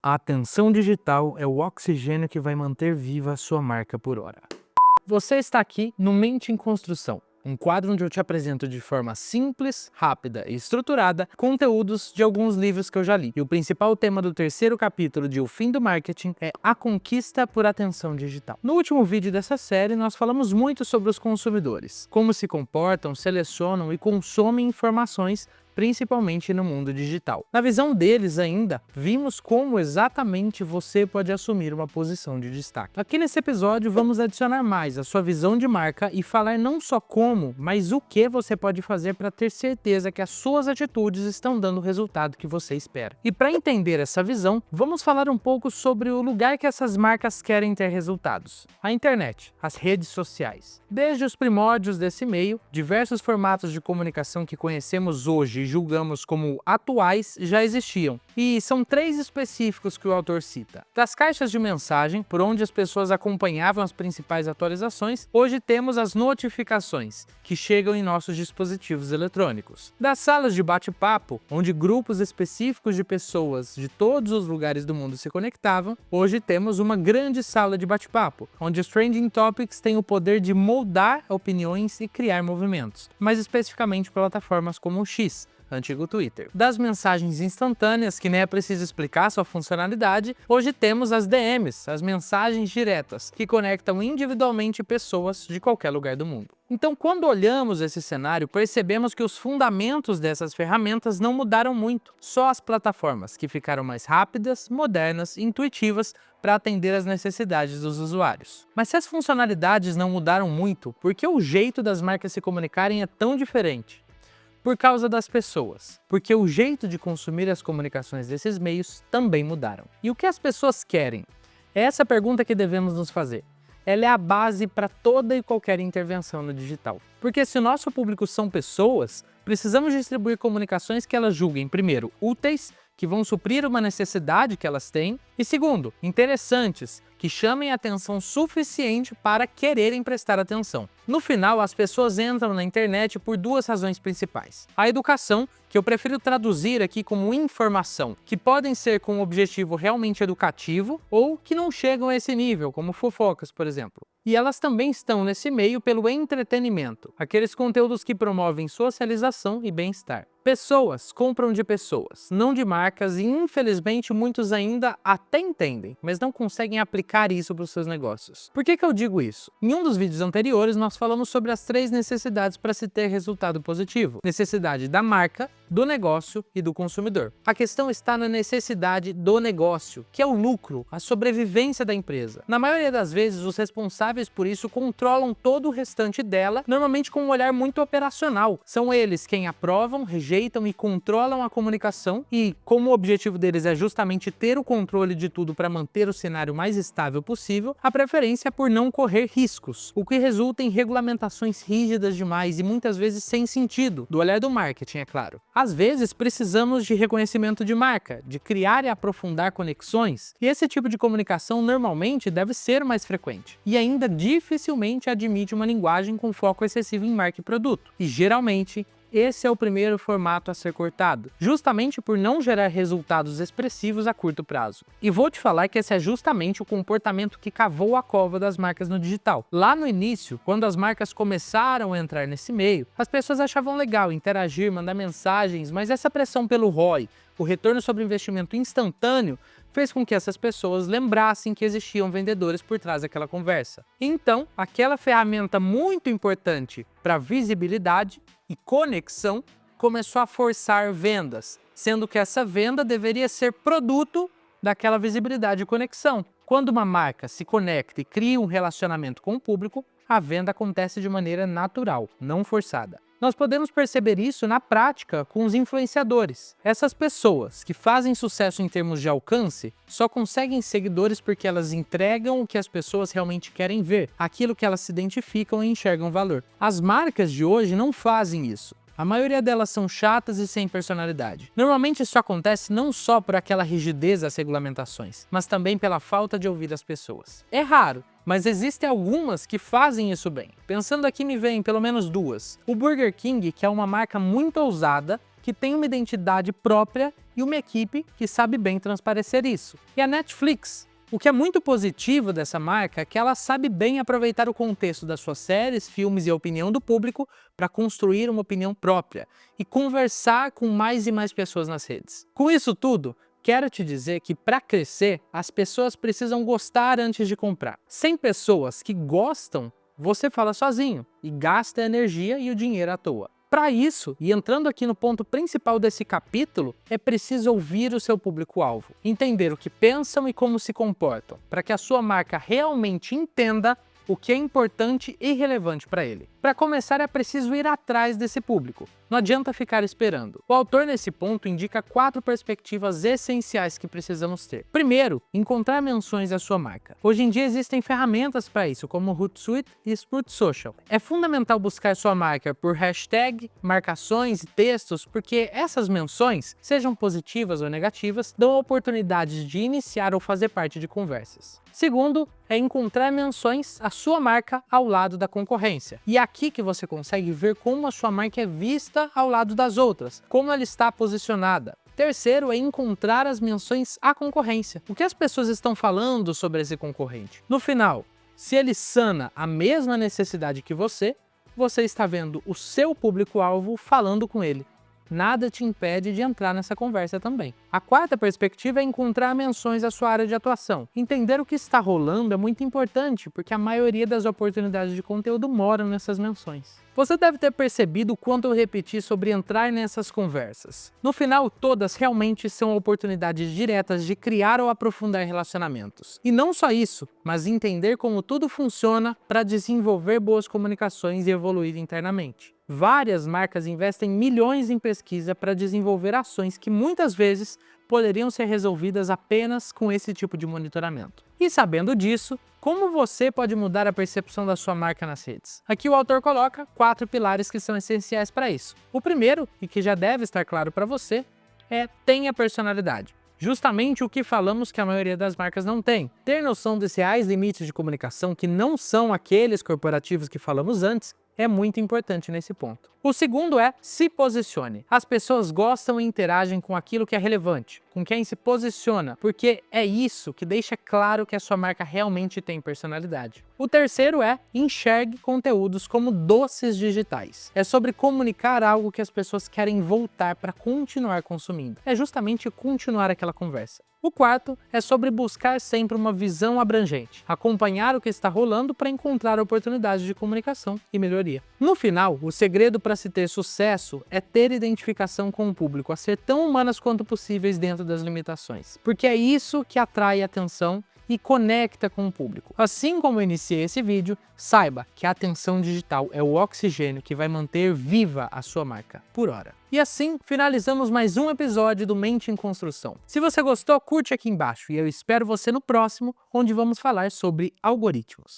A atenção digital é o oxigênio que vai manter viva a sua marca por hora. Você está aqui no Mente em Construção, um quadro onde eu te apresento de forma simples, rápida e estruturada conteúdos de alguns livros que eu já li. E o principal tema do terceiro capítulo de O Fim do Marketing é a conquista por atenção digital. No último vídeo dessa série, nós falamos muito sobre os consumidores, como se comportam, selecionam e consomem informações, principalmente no mundo digital. Na visão deles ainda, vimos como exatamente você pode assumir uma posição de destaque. Aqui nesse episódio vamos adicionar mais a sua visão de marca e falar não só como, mas o que você pode fazer para ter certeza que as suas atitudes estão dando o resultado que você espera. E para entender essa visão, vamos falar um pouco sobre o lugar que essas marcas querem ter resultados. A internet, as redes sociais. Desde os primórdios desse meio, diversos formatos de comunicação que conhecemos hoje e julgamos como atuais já existiam. E são 3 específicos que o autor cita. Das caixas de mensagem, por onde as pessoas acompanhavam as principais atualizações, hoje temos as notificações, que chegam em nossos dispositivos eletrônicos. Das salas de bate-papo, onde grupos específicos de pessoas de todos os lugares do mundo se conectavam, hoje temos uma grande sala de bate-papo, onde os Trending Topics têm o poder de moldar opiniões e criar movimentos, mais especificamente plataformas como o X, antigo Twitter. Das mensagens instantâneas, que nem é preciso explicar sua funcionalidade, hoje temos as DMs, as mensagens diretas, que conectam individualmente pessoas de qualquer lugar do mundo. Então, quando olhamos esse cenário, percebemos que os fundamentos dessas ferramentas não mudaram muito, só as plataformas, que ficaram mais rápidas, modernas e intuitivas para atender às necessidades dos usuários. Mas se as funcionalidades não mudaram muito, por que o jeito das marcas se comunicarem é tão diferente? Por causa das pessoas, porque o jeito de consumir as comunicações desses meios também mudaram. E o que as pessoas querem? É essa pergunta que devemos nos fazer. Ela é a base para toda e qualquer intervenção no digital. Porque se o nosso público são pessoas, precisamos distribuir comunicações que elas julguem, primeiro, úteis, que vão suprir uma necessidade que elas têm, e segundo, interessantes, que chamem a atenção suficiente para quererem prestar atenção. No final, as pessoas entram na internet por 2 razões principais. A educação, que eu prefiro traduzir aqui como informação, que podem ser com um objetivo realmente educativo ou que não chegam a esse nível, como fofocas, por exemplo. E elas também estão nesse meio pelo entretenimento, aqueles conteúdos que promovem socialização e bem-estar. Pessoas compram de pessoas, não de marcas, e infelizmente muitos ainda até entendem, mas não conseguem aplicar isso para os seus negócios. Por que eu digo isso? Em um dos vídeos anteriores nós falamos sobre as 3 necessidades para se ter resultado positivo. Necessidade da marca, do negócio e do consumidor. A questão está na necessidade do negócio, que é o lucro, a sobrevivência da empresa. Na maioria das vezes, os responsáveis por isso controlam todo o restante dela, normalmente com um olhar muito operacional. São eles quem aprovam, rejeitam e controlam a comunicação e, como o objetivo deles é justamente ter o controle de tudo para manter o cenário mais estável possível, a preferência é por não correr riscos, o que resulta em regulamentações rígidas demais e muitas vezes sem sentido, do olhar do marketing, é claro. Às vezes, precisamos de reconhecimento de marca, de criar e aprofundar conexões, e esse tipo de comunicação normalmente deve ser mais frequente, e ainda dificilmente admite uma linguagem com foco excessivo em marca e produto, e geralmente, esse é o primeiro formato a ser cortado, justamente por não gerar resultados expressivos a curto prazo. E vou te falar que esse é justamente o comportamento que cavou a cova das marcas no digital. Lá no início, quando as marcas começaram a entrar nesse meio, as pessoas achavam legal interagir, mandar mensagens, mas essa pressão pelo ROI, o retorno sobre investimento instantâneo, fez com que essas pessoas lembrassem que existiam vendedores por trás daquela conversa. Então, aquela ferramenta muito importante para visibilidade e conexão começou a forçar vendas, sendo que essa venda deveria ser produto daquela visibilidade e conexão. Quando uma marca se conecta e cria um relacionamento com o público, a venda acontece de maneira natural, não forçada. Nós podemos perceber isso na prática com os influenciadores. Essas pessoas que fazem sucesso em termos de alcance só conseguem seguidores porque elas entregam o que as pessoas realmente querem ver, aquilo que elas se identificam e enxergam valor. As marcas de hoje não fazem isso. A maioria delas são chatas e sem personalidade. Normalmente isso acontece não só por aquela rigidez das regulamentações, mas também pela falta de ouvir as pessoas. É raro, mas existem algumas que fazem isso bem. Pensando aqui me vem pelo menos 2. O Burger King, que é uma marca muito ousada, que que tem uma identidade própria e uma equipe que sabe bem transparecer isso. E a Netflix? O que é muito positivo dessa marca é que ela sabe bem aproveitar o contexto das suas séries, filmes e a opinião do público para construir uma opinião própria e conversar com mais e mais pessoas nas redes. Com isso tudo, quero te dizer que para crescer, as pessoas precisam gostar antes de comprar. Sem pessoas que gostam, você fala sozinho e gasta a energia e o dinheiro à toa. Para isso, e entrando aqui no ponto principal desse capítulo, é preciso ouvir o seu público-alvo, entender o que pensam e como se comportam, para que a sua marca realmente entenda o que é importante e relevante para ele. Para começar, é preciso ir atrás desse público. Não adianta ficar esperando. O autor, nesse ponto, indica 4 perspectivas essenciais que precisamos ter. Primeiro, encontrar menções à sua marca. Hoje em dia existem ferramentas para isso, como o Hootsuite e Sprout Social. É fundamental buscar sua marca por hashtag, marcações e textos, porque essas menções, sejam positivas ou negativas, dão oportunidades de iniciar ou fazer parte de conversas. Segundo, é encontrar menções à sua marca ao lado da concorrência. E é aqui que você consegue ver como a sua marca é vista ao lado das outras, como ela está posicionada. Terceiro é encontrar as menções à concorrência. O que as pessoas estão falando sobre esse concorrente? No final, se ele sana a mesma necessidade que você está vendo o seu público-alvo falando com ele. Nada te impede de entrar nessa conversa também. A quarta perspectiva é encontrar menções à sua área de atuação. Entender o que está rolando é muito importante, porque a maioria das oportunidades de conteúdo moram nessas menções. Você deve ter percebido o quanto eu repeti sobre entrar nessas conversas. No final, todas realmente são oportunidades diretas de criar ou aprofundar relacionamentos. E não só isso, mas entender como tudo funciona para desenvolver boas comunicações e evoluir internamente. Várias marcas investem milhões em pesquisa para desenvolver ações que muitas vezes poderiam ser resolvidas apenas com esse tipo de monitoramento. E sabendo disso, como você pode mudar a percepção da sua marca nas redes? Aqui o autor coloca 4 pilares que são essenciais para isso. O primeiro, e que já deve estar claro para você, é tenha personalidade. Justamente o que falamos que a maioria das marcas não tem. Ter noção dos reais limites de comunicação, que não são aqueles corporativos que falamos antes, é muito importante nesse ponto. O segundo é se posicione. As pessoas gostam e interagem com aquilo que é relevante, com quem se posiciona, porque é isso que deixa claro que a sua marca realmente tem personalidade. O terceiro é enxergue conteúdos como doces digitais. É sobre comunicar algo que as pessoas querem voltar para continuar consumindo. É justamente continuar aquela conversa. O quarto é sobre buscar sempre uma visão abrangente, acompanhar o que está rolando para encontrar oportunidades de comunicação e melhoria. No final, o segredo para se ter sucesso é ter identificação com o público, a ser tão humanas quanto possíveis dentro das limitações, porque é isso que atrai atenção e conecta com o público. Assim como eu iniciei esse vídeo, saiba que a atenção digital é o oxigênio que vai manter viva a sua marca por hora. E assim, finalizamos mais um episódio do Mente em Construção. Se você gostou, curte aqui embaixo e eu espero você no próximo, onde vamos falar sobre algoritmos.